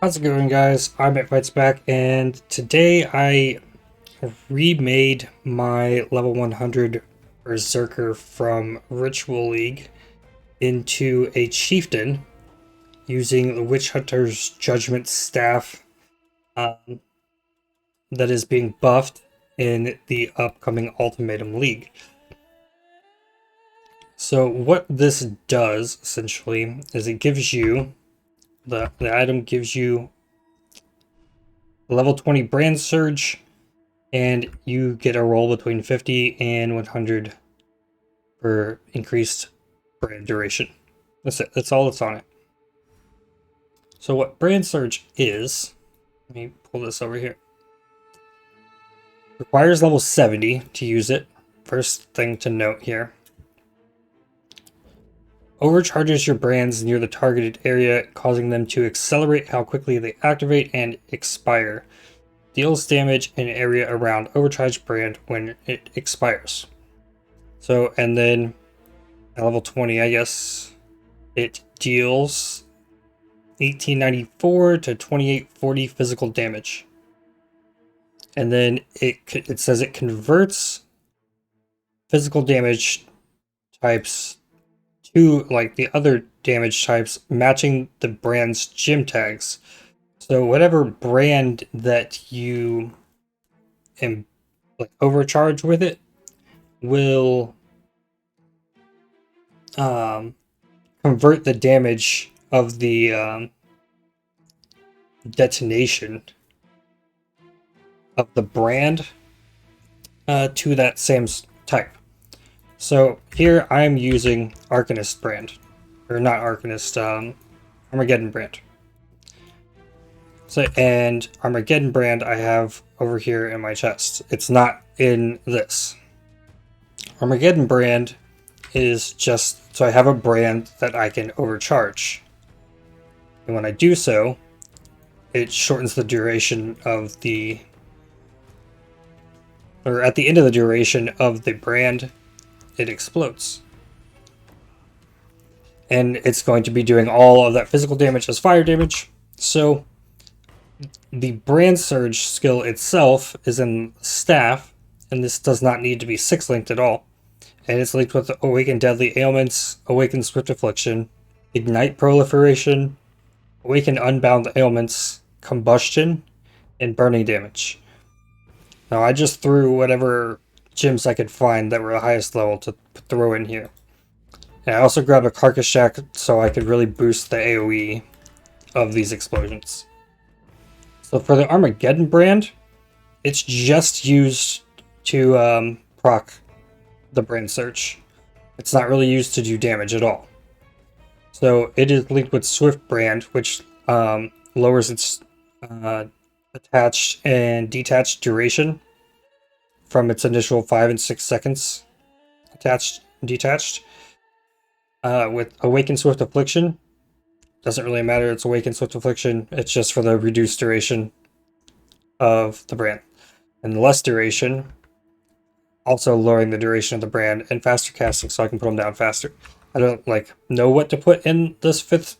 How's it going, guys? I'm at Back, and today I remade my level 100 berserker from Ritual League into a chieftain using the Witchhunter's Judgement staff um, that is being buffed in the upcoming Ultimatum League. So what this does essentially is it gives you the item gives you level 20 Brandsurge, and you get a roll between 50 and 100 for increased brand duration. That's it. That's all that's on it. So what Brandsurge is, let me pull this over here. Requires level 70 to use it. First thing to note here. Overcharges your brands near the targeted area, causing them to accelerate how quickly they activate and expire. Deals damage in an area around overcharged brand when it expires. So, and then at level 20, I guess, it deals 1894 to 2840 physical damage. And then it says it converts physical damage types to like the other damage types matching the brand's gem tags. So whatever brand that you overcharge with it will convert the damage of the detonation of the brand to that same type. So here I'm using Arcanist brand, or not Arcanist, Armageddon brand. So, and Armageddon brand I have over here in my chest. It's not in this. Armageddon brand is just so I have a brand that I can overcharge. And when I do so, it shortens the duration of the, or at the end of the duration of the brand, it explodes. And it's going to be doing all of that physical damage as fire damage. So the Brandsurge skill itself is in staff, and this does not need to be 6-linked at all. And it's linked with Awaken Deadly Ailments, Awaken Swift Affliction, Ignite Proliferation, Awaken Unbound Ailments, Combustion, and Burning Damage. Now I just threw whatever gems I could find that were the highest level to throw in here. And I also grabbed a Carcass Shack so I could really boost the AoE of these explosions. So for the Armageddon brand, it's just used to proc the Brandsurge. It's not really used to do damage at all. So it is linked with Swift brand, which lowers its attached and detached duration from its initial 5 and 6 seconds attached and detached. With Awaken Swift Affliction, doesn't really matter, it's Awaken Swift Affliction, it's just for the reduced duration of the brand. And less duration, also lowering the duration of the brand, and faster casting so I can put them down faster. I don't know what to put in this 5th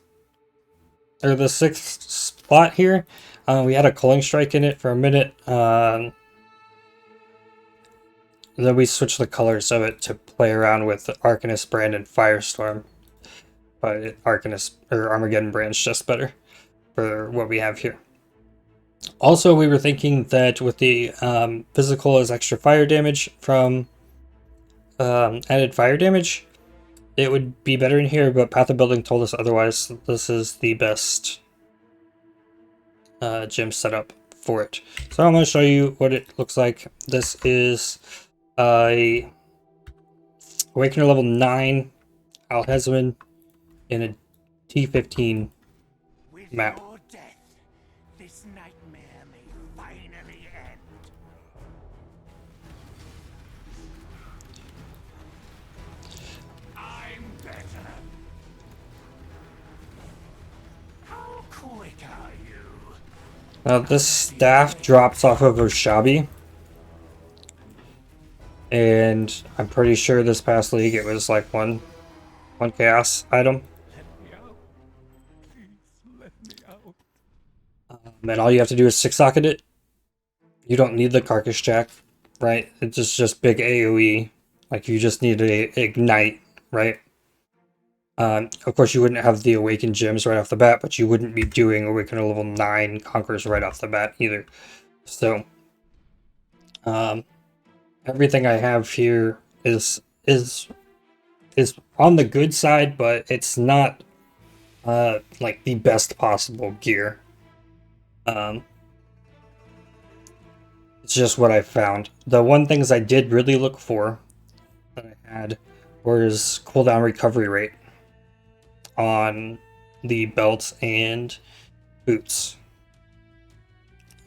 or the 6th spot here. We had a Culling Strike in it for a minute. Then we switched the colors of it to play around with the Arcanist brand and Firestorm. But Arcanist or Armageddon brand's just better for what we have here. Also, we were thinking that with the physical as extra fire damage from added fire damage, it would be better in here, but Path of Building told us otherwise. This is the best gym setup for it. So I'm going to show you what it looks like. This is a Awakener level 9 Alhazman in a T15 map. This nightmare may finally end. I'm better. How quick are you? Now this staff drops off of Oshabi, and I'm pretty sure this past league it was like one chaos item. Let me out. Please let me out. And all you have to do is 6-socket it. You don't need the carcass jack, right? It's just big AoE. Like, you just need a ignite, right? Of course, you wouldn't have the Awaken gems right off the bat, but you wouldn't be doing Awakener level 9 Conquerors right off the bat either. So, everything I have here is on the good side, but it's not like the best possible gear. It's just what I found. The one things I did really look for that I had was cooldown recovery rate on the belts and boots.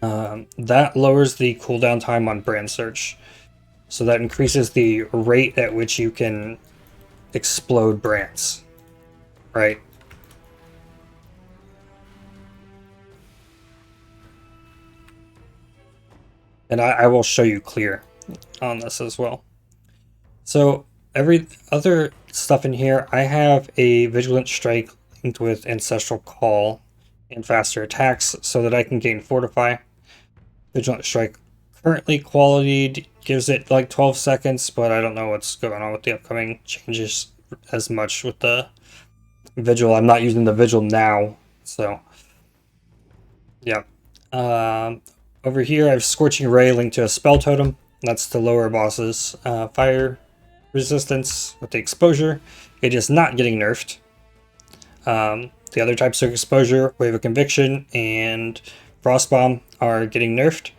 That lowers the cooldown time on Brandsurge. So that increases the rate at which you can explode brands. Right? And I will show you clear on this as well. So every other stuff in here, I have a Vigilant Strike linked with Ancestral Call and faster attacks so that I can gain Fortify. Vigilant Strike currently quality gives it like 12 seconds, but I don't know what's going on with the upcoming changes as much with the Vigil. I'm not using the Vigil now, so yeah. Over here I have Scorching Ray linked to a Spell Totem. That's to lower bosses' fire resistance with the exposure. It is not getting nerfed. The other types of exposure, Wave of Conviction and Frostbomb, are getting nerfed,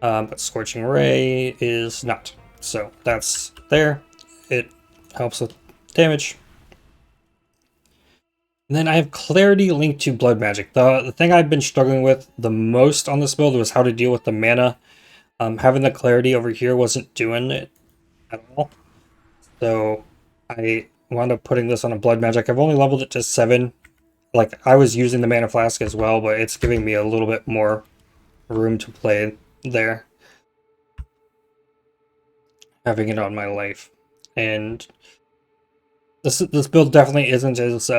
but Scorching Ray is not. So that's there. It helps with damage. And then I have Clarity linked to Blood Magic. The thing I've been struggling with the most on this build was how to deal with the mana. Having the Clarity over here wasn't doing it at all. So I wound up putting this on a Blood Magic. I've only leveled it to 7. Like, I was using the Mana Flask as well, but it's giving me a little bit more room to play there. Having it on my life. And this build definitely isn't as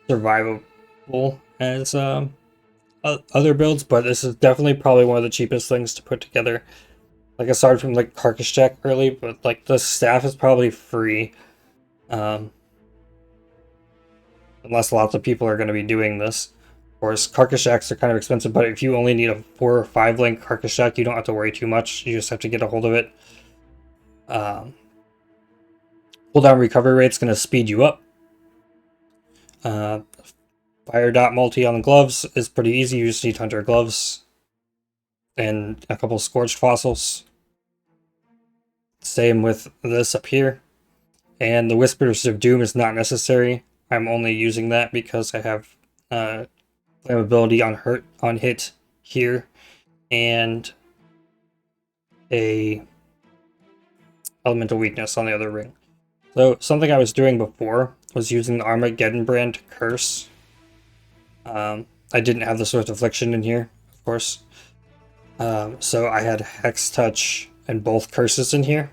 survivable as other builds, but this is definitely probably one of the cheapest things to put together. Like, aside from like Carcass Jack early, but like the staff is probably free, unless lots of people are going to be doing this. Of course, Carcass Jacks are kind of expensive, but if you only need a 4 or 5 link Carcass Jack, you don't have to worry too much. You just have to get a hold of it. Cooldown recovery rate's going to speed you up. Fire dot multi on the gloves is pretty easy. You just need Hunter gloves and a couple Scorched fossils. Same with this up here. And the Whispers of Doom is not necessary. I'm only using that because I have flammability on hit here and a elemental weakness on the other ring. So something I was doing before was using the Armageddon brand curse. I didn't have the Sword of Affliction in here, of course. So I had Hex Touch and both curses in here.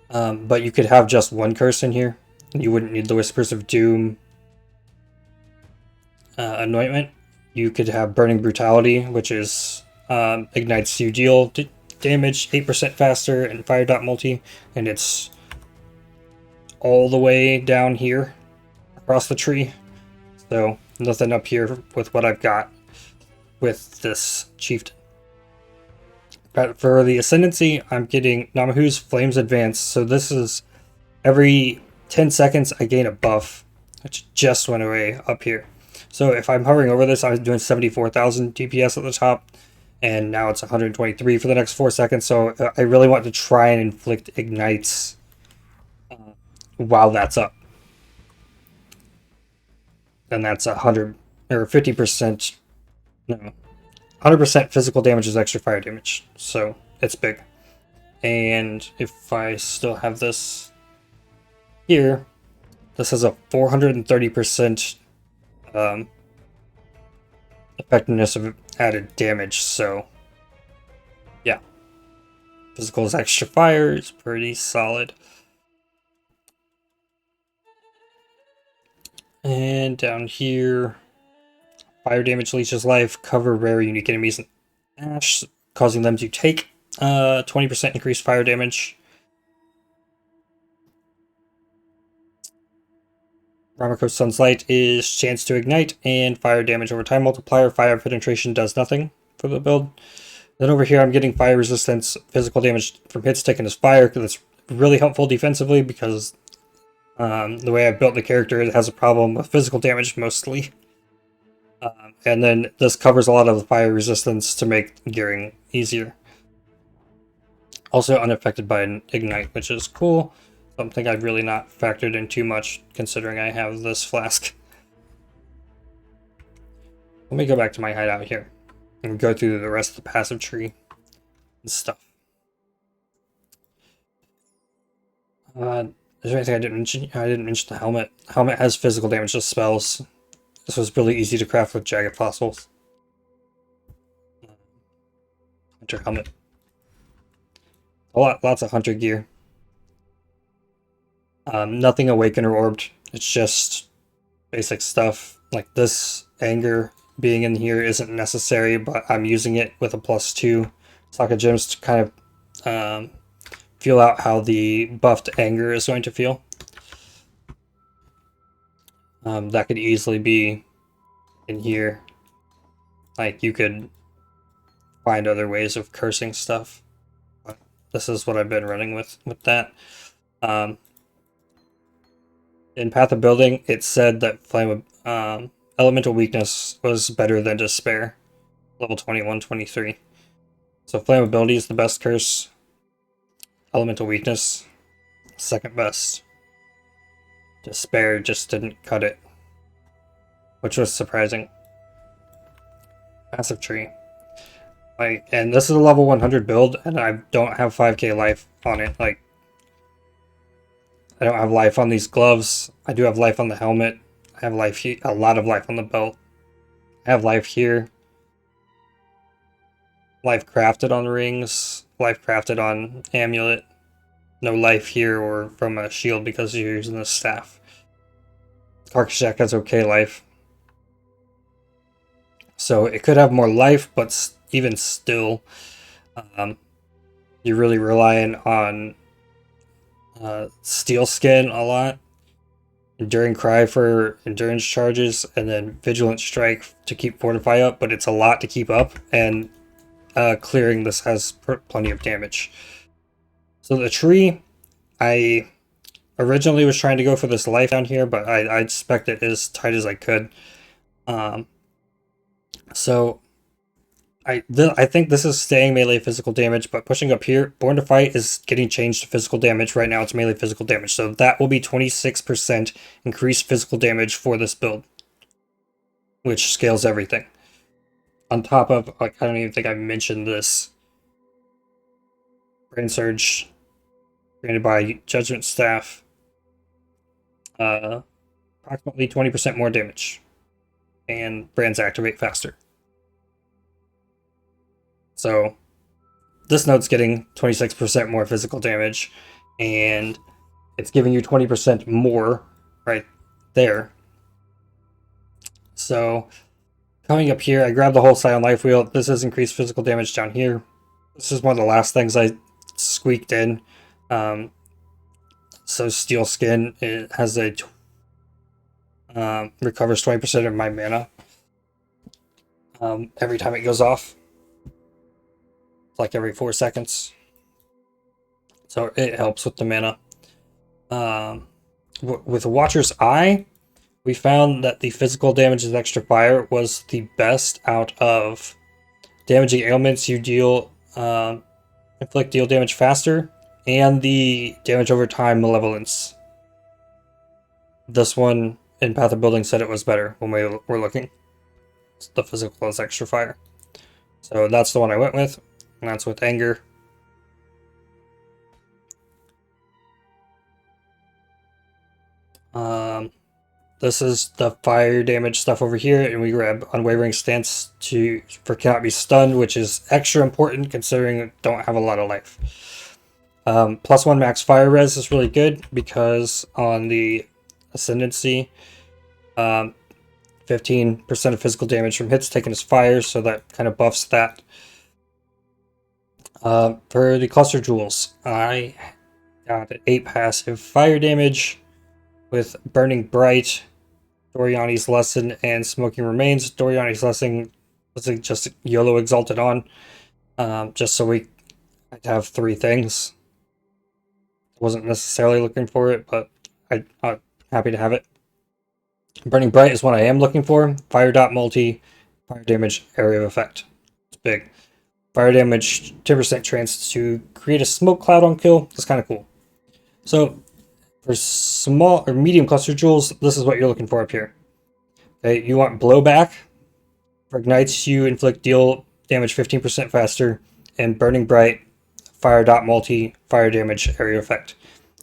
But you could have just one curse in here. You wouldn't need the Whispers of Doom anointment. You could have Burning Brutality, which is ignites you deal damage 8% faster and fire dot multi, and it's all the way down here across the tree. So nothing up here with what I've got with this Chieftain. But for the Ascendancy, I'm getting Namahu's Flames Advance. So this is every 10 seconds I gain a buff, which just went away up here. So if I'm hovering over this, I was doing 74,000 DPS at the top, and now it's 123 for the next 4 seconds. So I really want to try and inflict ignites while that's up. And that's 100 or 50%, no, 100% physical damage is extra fire damage. So it's big. And if I still have this here, this has a 430% effectiveness of added damage. So yeah, physical is extra fire is pretty solid. And down here, fire damage leeches life, cover rare unique enemies in ash, causing them to take 20% increased fire damage. Ramako's Sun's Light is chance to ignite and fire damage over time multiplier. Fire penetration does nothing for the build. Then over here I'm getting fire resistance, physical damage from hits taken as fire, because it's really helpful defensively because the way I built the character, it has a problem with physical damage mostly. And then this covers a lot of the fire resistance to make gearing easier. Also unaffected by an ignite, which is cool. Something I've really not factored in too much considering I have this flask. Let me go back to my hideout here and go through the rest of the passive tree and stuff. Is there anything I didn't mention? I didn't mention the helmet. Helmet has physical damage to spells. This was really easy to craft with jagged fossils. Hunter helmet. Lots of hunter gear. Nothing awakened or orbed. It's just basic stuff. Like this anger being in here isn't necessary, but I'm using it with a +2 socket gems to kind of feel out how the buffed anger is going to feel. That could easily be in here. Like you could find other ways of cursing stuff. But this is what I've been running with that. In Path of Building, it said that Flame Elemental Weakness was better than Despair. Level 21, 23. So Flammability is the best curse. Elemental Weakness, second best. Despair just didn't cut it, which was surprising. Massive tree. Like, and this is a level 100 build, and I don't have 5k life on it. Like, I don't have life on these gloves. I do have life on the helmet. I have life here, a lot of life on the belt. I have life here. Life crafted on rings. Life crafted on amulet. No life here or from a shield because you're using the staff. Karkashak has okay life. So it could have more life, but even still, you're really relying on Steel Skin a lot. Enduring Cry for endurance charges, and then Vigilant Strike to keep Fortify up, but it's a lot to keep up, and clearing this has plenty of damage. So the tree, I originally was trying to go for this life down here, but I spec'd it as tight as I could. So I think this is staying melee physical damage, but pushing up here, Born to Fight is getting changed to physical damage. Right now it's melee physical damage, so that will be 26% increased physical damage for this build, which scales everything. On top of, like, I don't even think I mentioned this. Brandsurge, granted by Judgement staff, approximately 20% more damage, and brands activate faster. So this note's getting 26% more physical damage, and it's giving you 20% more right there. So coming up here, I grabbed the whole Scion Life Wheel. This is increased physical damage down here. This is one of the last things I squeaked in. So Steel Skin, it has a recovers 20% of my mana every time it goes off. Like every 4 seconds. So it helps with the mana. With Watcher's Eye, we found that the physical damage as extra fire was the best out of damaging ailments. You deal inflict deal damage faster, and the damage over time malevolence. This one in Path of Building said it was better when we were looking. The physical as extra fire. So that's the one I went with. And that's with anger. This is the fire damage stuff over here, and we grab Unwavering Stance for cannot be stunned, which is extra important considering I don't have a lot of life. +1 max fire res is really good because on the Ascendancy, 15% of physical damage from hits taken as fire, so that kind of buffs that. For the cluster jewels, I got an 8 passive fire damage with Burning Bright, Doriani's Lesson, and Smoking Remains. Doriani's Lesson was just YOLO exalted on, just so I'd have 3 things. Wasn't necessarily looking for it, but I'm happy to have it. Burning Bright is what I am looking for. Fire dot multi, fire damage, area of effect. It's big. Fire damage, 10% chance to create a smoke cloud on kill. That's kind of cool. So for small or medium cluster jewels, this is what you're looking for up here. Okay, you want blowback. For ignites, you inflict deal damage 15% faster, and Burning Bright, fire dot multi, fire damage, area effect.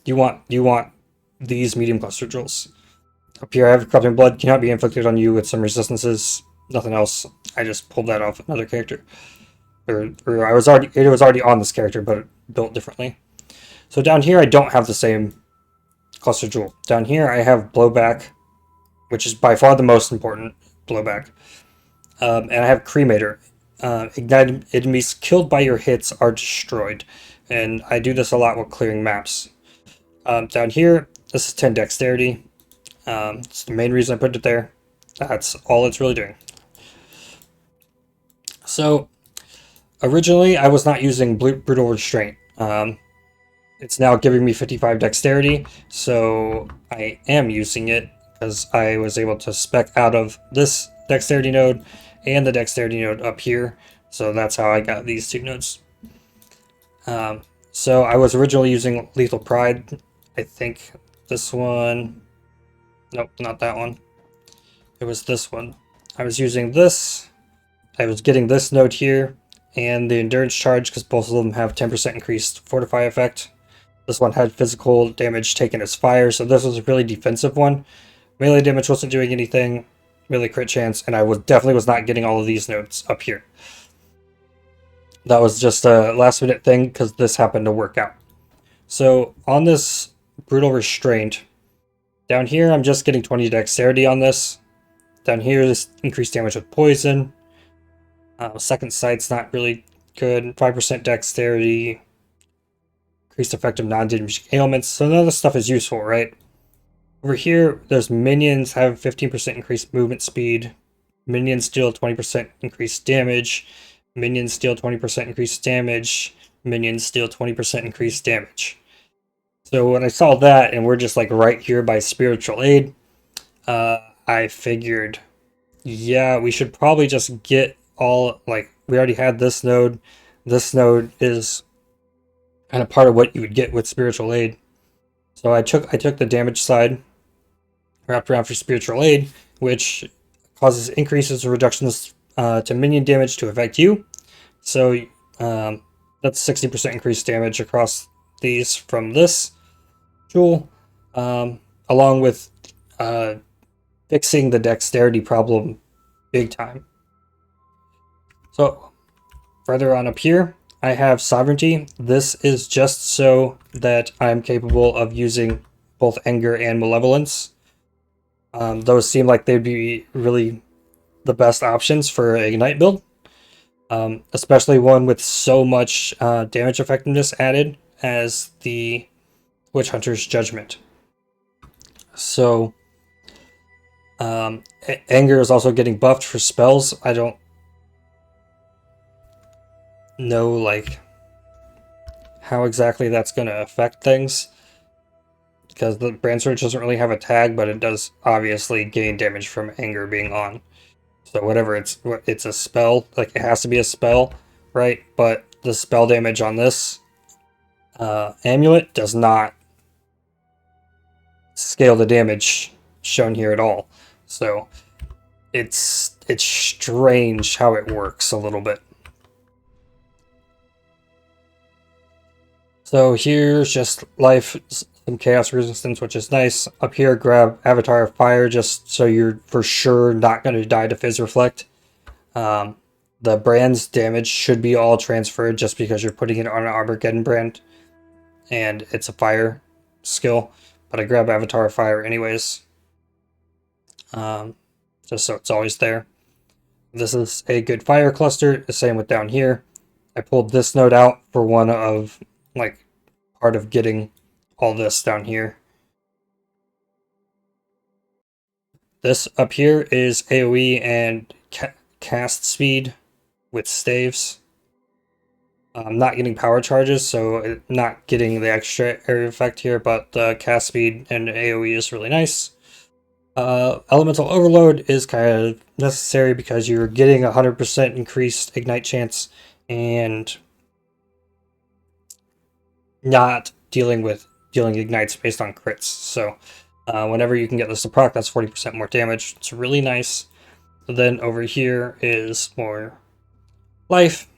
You want these medium cluster jewels. Up here, I have Corrupting Blood, cannot be inflicted on you with some resistances. Nothing else. I just pulled that off another character. Or it was already on this character, but built differently. So down here, I don't have the same cluster jewel. Down here, I have blowback, which is by far the most important blowback. And I have Cremator. Ignited enemies killed by your hits are destroyed. And I do this a lot while clearing maps. Down here, this is 10 dexterity. It's the main reason I put it there. That's all it's really doing. So, originally, I was not using Brutal Restraint. It's now giving me 55 dexterity, so I am using it because I was able to spec out of this dexterity node and the dexterity node up here. So that's how I got these 2 nodes. So I was originally using Lethal Pride. I think this one... Nope, not that one. It was this one. I was using this. I was getting this node here, and the Endurance Charge, because both of them have 10% increased Fortify effect. This one had physical damage taken as fire, so this was a really defensive one. Melee damage wasn't doing anything, melee crit chance, and I definitely was not getting all of these nodes up here. That was just a last minute thing, because this happened to work out. So on this Brutal Restraint, down here I'm just getting 20 dexterity on this. Down here, this increased damage with poison. Second Sight's not really good. 5% dexterity. Increased effect of non-damaging ailments. So none of this stuff is useful, right? Over here, there's minions have 15% increased movement speed. Minions deal 20% increased damage. Minions deal 20% increased damage. Minions deal 20% increased damage. So when I saw that, and we're just like right here by Spiritual Aid, I figured, yeah, we should probably just get all, like, we already had this node. This node is kind of part of what you would get with Spiritual Aid. So I took the damage side, wrapped around for Spiritual Aid, which causes increases or reductions to minion damage to affect you. So that's 60% increased damage across these from this jewel, along with fixing the dexterity problem big time. So further on up here, I have Sovereignty. This is just so that I'm capable of using both Anger and Malevolence. Those seem like they'd be really the best options for a Ignite build. Especially one with so much damage effectiveness added as the Witchhunter's Judgement. So, Anger is also getting buffed for spells. I don't know, like, how exactly that's going to affect things, because the Brandsurge doesn't really have a tag, but it does obviously gain damage from Anger being on. So whatever, it's a spell, like it has to be a spell, right? But the spell damage on this amulet does not scale the damage shown here at all. So it's strange how it works a little bit. So here's just life, some chaos resistance, which is nice. Up here, grab Avatar of Fire, just so you're for sure not going to die to Fizz Reflect. The brand's damage should be all transferred just because you're putting it on an Armageddon brand, and it's a fire skill. But I grab Avatar of Fire anyways. just so it's always there. This is a good fire cluster. The same with down here. I pulled this node out for one of, like, part of getting all this down here. This up here is AoE and cast speed with staves. I'm not getting power charges, so not getting the extra area effect here, but the cast speed and AoE is really nice. Elemental Overload is kind of necessary because you're getting 100% increased ignite chance and not dealing ignites based on crits. So whenever you can get this to proc, that's 40% more damage. It's really nice. Then over here is more life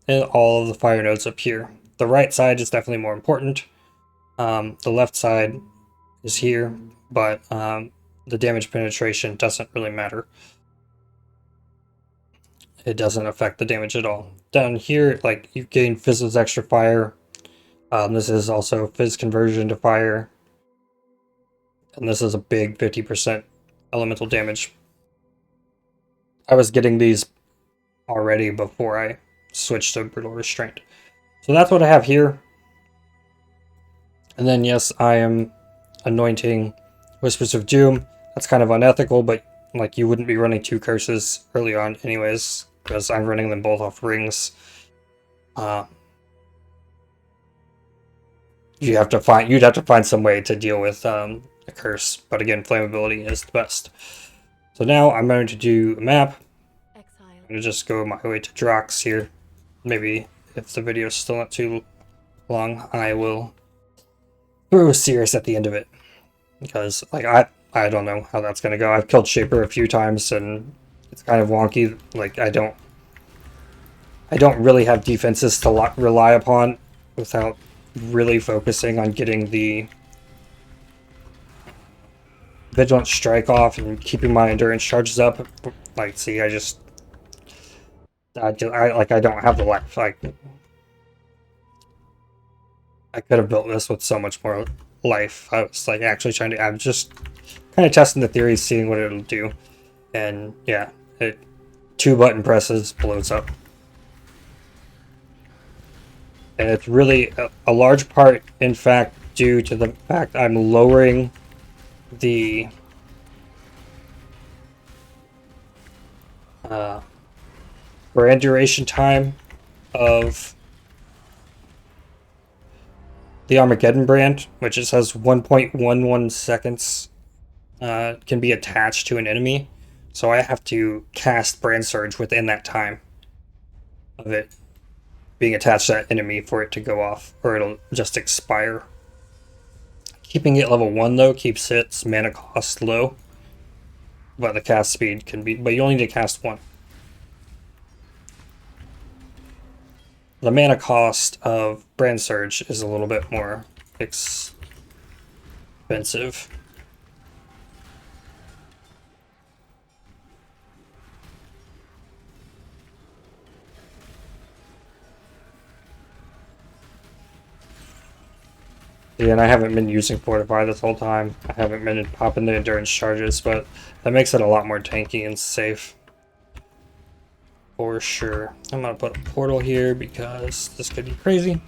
and all of the fire nodes up here. The right side is definitely more important. The left side is here, but the damage penetration doesn't really matter. It doesn't affect the damage at all. Down here, like, you gain Fizz's extra fire. This is also Fizz conversion to fire. And this is a big 50% elemental damage. I was getting these already before I switched to Brutal Restraint. So that's what I have here. And then yes, I am anointing Whispers of Doom. That's kind of unethical, but like, you wouldn't be running 2 curses early on anyways, because I'm running them both off rings. You'd have to find some way to deal with a curse, but again, flammability is the best. So now I'm going to do a map. Exile. I'm going to just go my way to Drox here. Maybe if the video is still not too long, I will throw Cirrus at the end of it, because like I don't know how that's going to go. I've killed Shaper a few times and it's kind of wonky. Like, I don't really have defenses to rely upon without really focusing on getting the Vigilant Strike off and keeping my endurance charges up. Like, see, I don't have the life. Like, I could have built this with so much more life. I was like actually I'm just kind of testing the theory, seeing what it'll do. And yeah, 2 button presses blows up. And it's really a large part, in fact, due to the fact I'm lowering the brand duration time of the Armageddon brand, which it says 1.11 seconds can be attached to an enemy. So I have to cast Brandsurge within that time of it being attached to that enemy for it to go off, or it'll just expire. Keeping it level 1 though keeps its mana cost low, but the cast speed can be, but you only need to cast 1. The mana cost of Brandsurge is a little bit more expensive. Yeah, and I haven't been using Fortify this whole time. I haven't been popping the endurance charges, but that makes it a lot more tanky and safe. For sure. I'm gonna put a portal here because this could be crazy.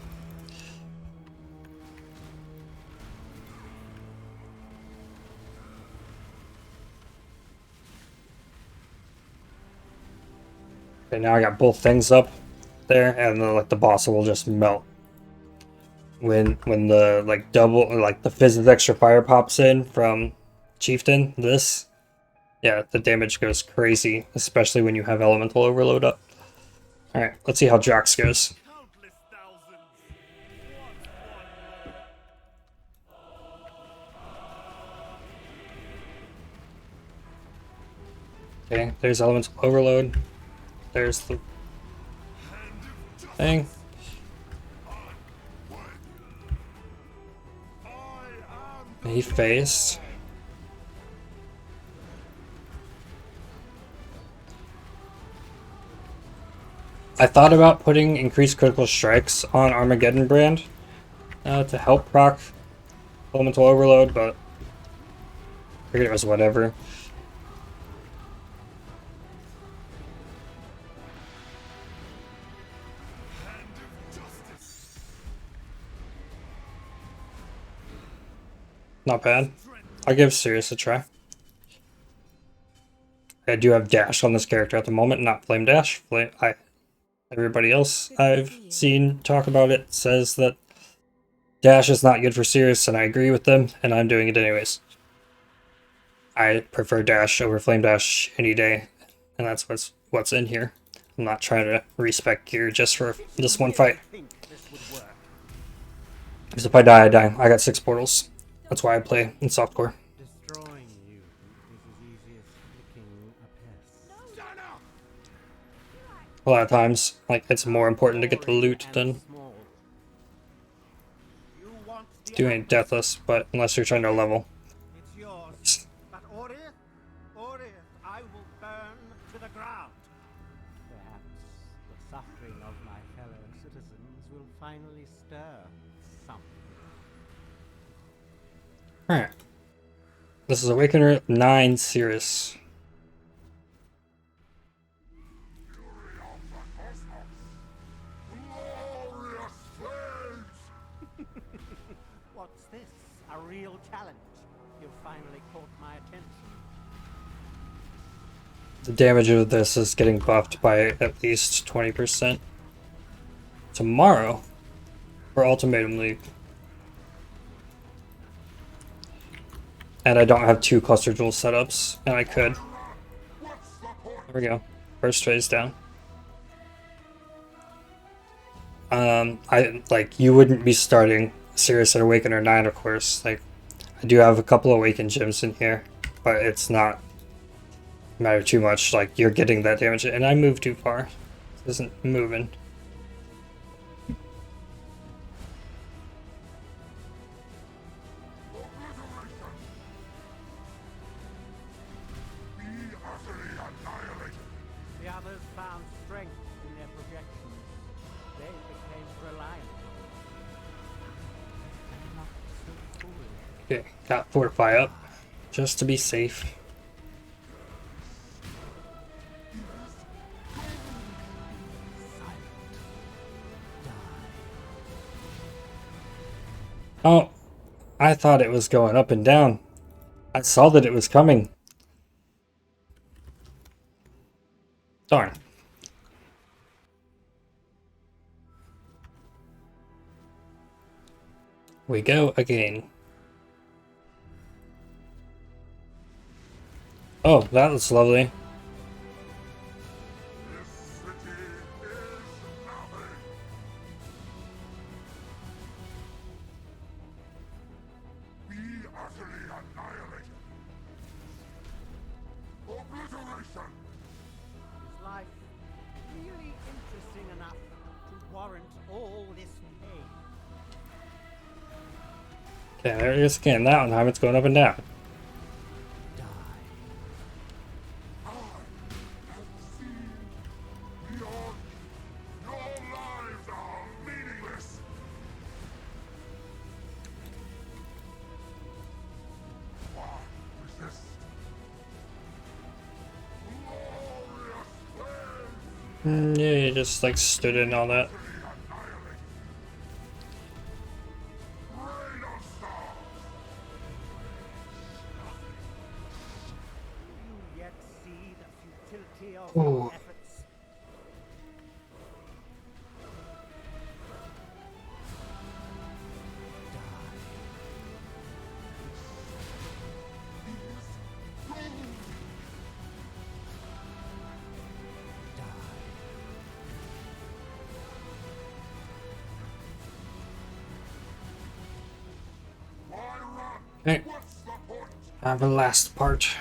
Okay, now I got both things up there, and then, the boss will just melt when the the Fizz's extra fire pops in from Chieftain. Yeah, the damage goes crazy, especially when you have Elemental Overload up. Alright, let's see how Drox goes. Okay, there's Elemental Overload. There's the thing. He faced. I thought about putting increased critical strikes on Armageddon brand to help proc Elemental Overload, but I figured it was whatever. Not bad. I'll give Sirius a try. I do have dash on this character at the moment, not flame dash. Everybody else I've seen talk about it says that dash is not good for Sirius, and I agree with them, and I'm doing it anyways. I prefer dash over flame dash any day, and that's what's in here. I'm not trying to respec gear just for this one fight. Because if I die, I die. I got 6 portals. That's why I play in softcore. Destroying you is as easy as flicking a pest. A lot of times, like, it's more important to get the loot than doing deathless, but unless you're trying to level. It's yours. But Orius, I will burn to the ground. Perhaps the suffering of my fellow citizens will finally stir something. Alright. This is Awakener 9 Cirrus. What's this? A real challenge. You've finally caught my attention. The damage of this is getting buffed by at least 20%. Tomorrow, for Ultimatum League. And I don't have 2 cluster duel setups, and I could. There we go. First phase down. You wouldn't be starting Sirius at Awakener 9, of course. Like, I do have a couple Awaken gems in here, but it's not matter too much. Like, you're getting that damage, and I moved too far. This isn't moving. The others found strength in their projections. They became reliant. Not so foolish. Okay, got Fortify up, just to be safe. Oh, I thought it was going up and down. I saw that it was coming. Darn. We go again. Oh, that looks lovely. Is life really interesting enough to warrant all this pain? Okay, there it is again. That one time it's going up and down. Die. Yeah, you just like stood in all that. You yet see the futility of Ooh. your efforts? Okay. I have a last part.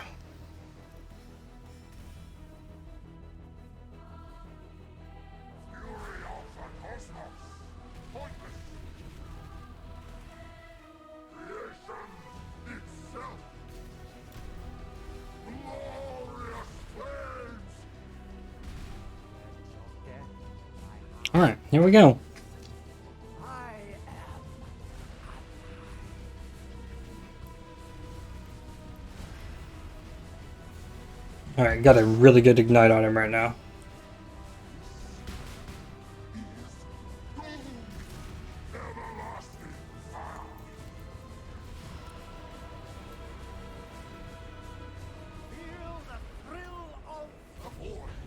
Alright, here we go. I am. Alright, got a really good ignite on him right now.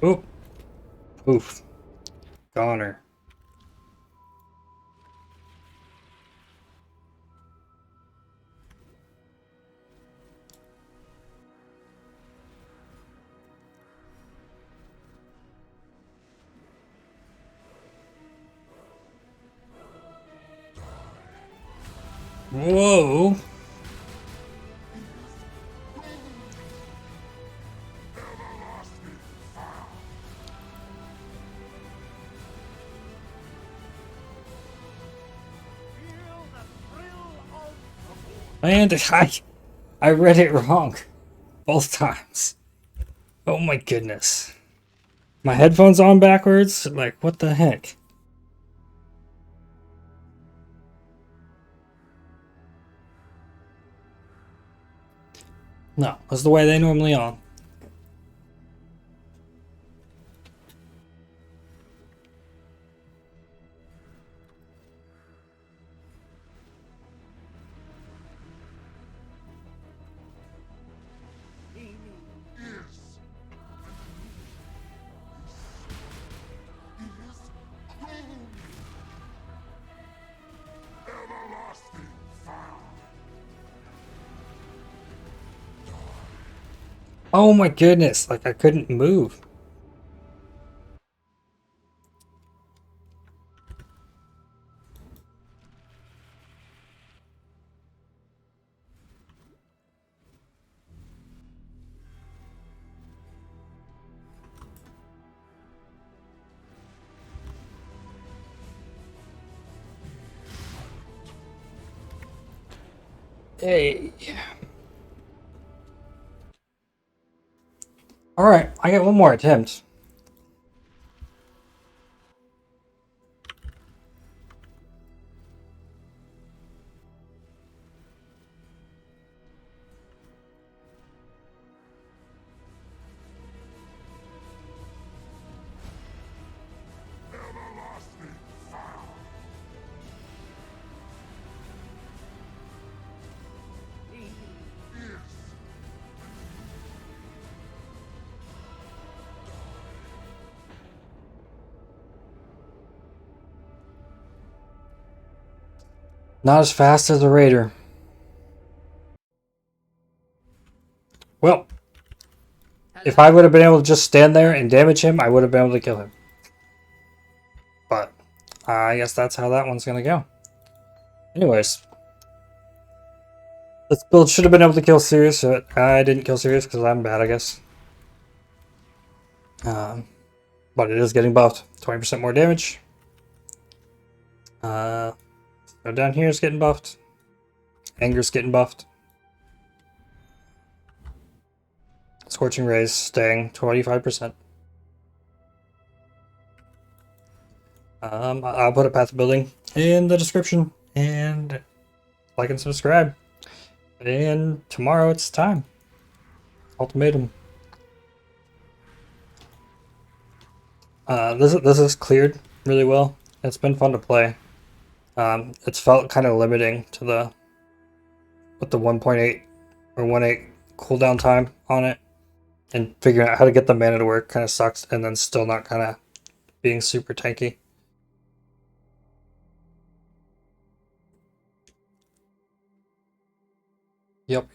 Oop. Poof. Goner. Whoa. Feel the thrill of And I read it wrong. Both times. Oh my goodness. My headphones on backwards? Like, what the heck? No, that's the way they normally are. Oh my goodness, like I couldn't move. Hey. Alright, I get one more attempt. Not as fast as the Raider. Well, if I would have been able to just stand there and damage him, I would have been able to kill him. But I guess that's how that one's gonna go. Anyways. This build should have been able to kill Sirius, but I didn't kill Sirius because I'm bad, I guess. But it is getting buffed. 20% more damage. So down here is getting buffed. Anger's getting buffed. Scorching Rays staying 25%. I'll put a path to building in the description. And like and subscribe. And tomorrow it's time. Ultimatum. This is cleared really well. It's been fun to play. It's felt kind of limiting to the with the 1.8 or 1.8 cooldown time on it, and figuring out how to get the mana to work kind of sucks, and then still not kind of being super tanky. Yep.